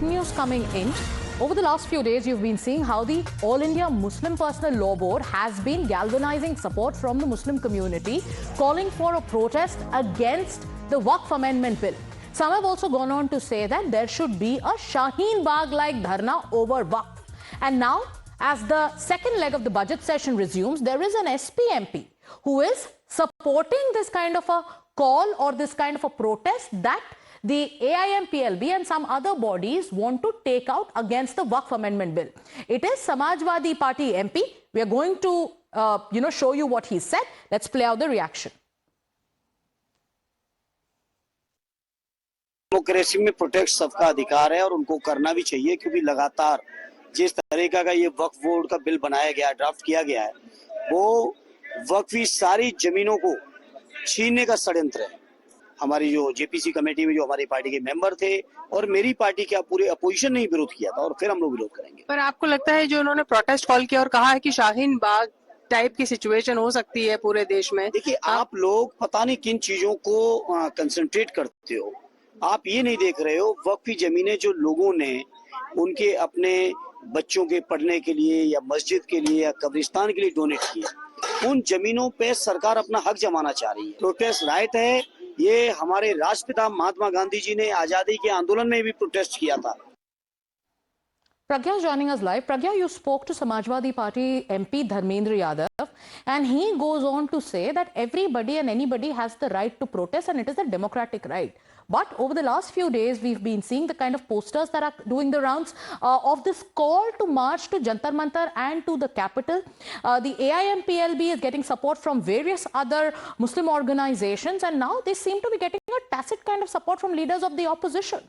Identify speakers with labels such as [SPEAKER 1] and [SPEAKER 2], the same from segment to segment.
[SPEAKER 1] breaking news coming in. Over the last few days, you've been seeing how the All India Muslim Personal Law Board has been galvanizing support from the Muslim community, calling for a protest against the Waqf Amendment Bill. Some have also gone on to say that there should be a Shaheen Bagh-like dharna over Waqf. And now, as the second leg of the budget session resumes, there is an SPMP who is supporting this kind of a call or this kind of a protest that the AIMPLB and some other bodies want to take out against the Waqf Amendment Bill. It is Samajwadi Party MP. We are going to, show you what he said. Let's play out the reaction.
[SPEAKER 2] Democracy में protect सबका अधिकार है और उनको करना भी चाहिए, क्योंकि लगातार जिस तरीका का ये वक्फ बोर्ड का बिल बनाया गया है, ड्राफ्ट किया गया है, वो वक्फी सारी जमीनों को छीनने का षड्यंत्र है। हमारी जो जेपीसी कमेटी में जो हमारी पार्टी के मेंबर थे और मेरी पार्टी के पूरे अपोजिशन ने ही विरोध किया था और फिर हम लोग विरोध करेंगे।
[SPEAKER 3] पर आपको लगता है जो उन्होंने प्रोटेस्ट कॉल किया और कहा है कि शाहीन बाग टाइप की सिचुएशन हो सकती है पूरे देश में?
[SPEAKER 2] देखिए, आप लोग पता नहीं किन चीजों को कंसंट्रेट करते हो। आप ये नहीं देख रहे हो वक्फी जमीनें जो लोगों ने उनके अपने बच्चों के पढ़ने के लिए या मस्जिद के लिए या कब्रिस्तान के लिए डोनेट किया, उन जमीनों पे सरकार अपना हक जमाना चाह रही है। प्रोटेस्ट राइट है, ये हमारे राष्ट्रपिता महात्मा गांधी जी ने आजादी के आंदोलन में भी प्रोटेस्ट किया था।
[SPEAKER 1] Pragya is joining us live. Pragya, you spoke to Samajwadi Party MP Dharmendra Yadav, and he goes on to say that everybody and anybody has the right to protest and it is a democratic right. But over the last few days, we've been seeing the kind of posters that are doing the rounds of this call to march to Jantar Mantar and to the capital. The AIMPLB is getting support from various other Muslim organizations, and now they seem to be getting a tacit kind of support from leaders of the opposition.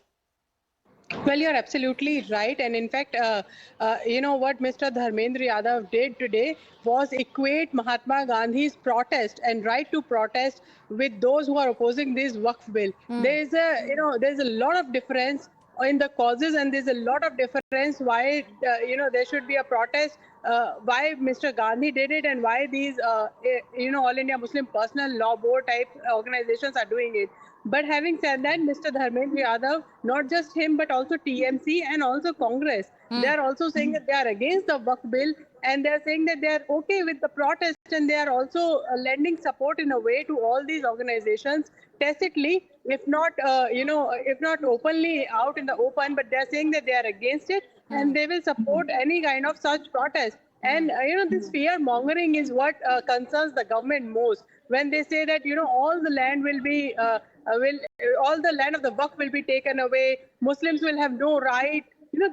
[SPEAKER 3] Well, you're absolutely right. And in fact, what Mr. Dharmendra Yadav did today was equate Mahatma Gandhi's protest and right to protest with those who are opposing this Waqf bill. There's a lot of difference in the causes, and there's a lot of difference why, there should be a protest, why Mr. Gandhi did it and why these, All India Muslim Personal Law Board type organizations are doing it. But having said that, Mr. Dharmendra Yadav, not just him, but also TMC and also Congress, they are also saying that they are against the Waqf bill, and they are saying that they are okay with the protest, and they are also lending support in a way to all these organizations tacitly, if not openly out in the open, but they are saying that they are against it and they will support any kind of such protest. And this fear mongering is what concerns the government most, when they say that all the land will be all the land of the Waqf will be taken away, Muslims will have no right.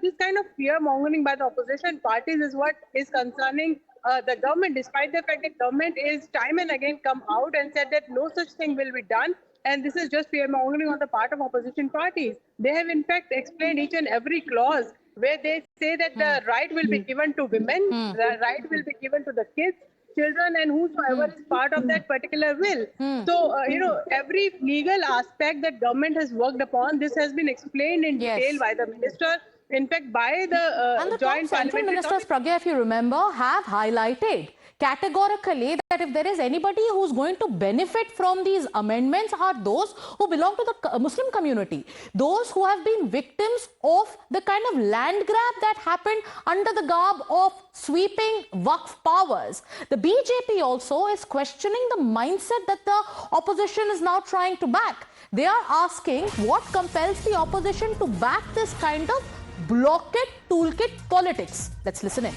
[SPEAKER 3] This kind of fear mongering by the opposition parties is what is concerning the government, despite the fact that government is time and again come out and said that no such thing will be done. And this is just fear mongering on the part of opposition parties. They have in fact explained each and every clause where they say that the right will be given to women, the right will be given to the kids, children, and whosoever is part of that particular will. So, every legal aspect that government has worked upon, this has been explained in detail by the minister. In fact, by the
[SPEAKER 1] and the
[SPEAKER 3] joint
[SPEAKER 1] top central ministers, Pragya, if you remember, have highlighted categorically that if there is anybody who's going to benefit from these amendments are those who belong to the Muslim community, those who have been victims of the kind of land grab that happened under the garb of sweeping Waqf powers. The BJP also is questioning the mindset that the opposition is now trying to back. They are asking what compels the opposition to back this kind of blockade toolkit politics. Let's listen in.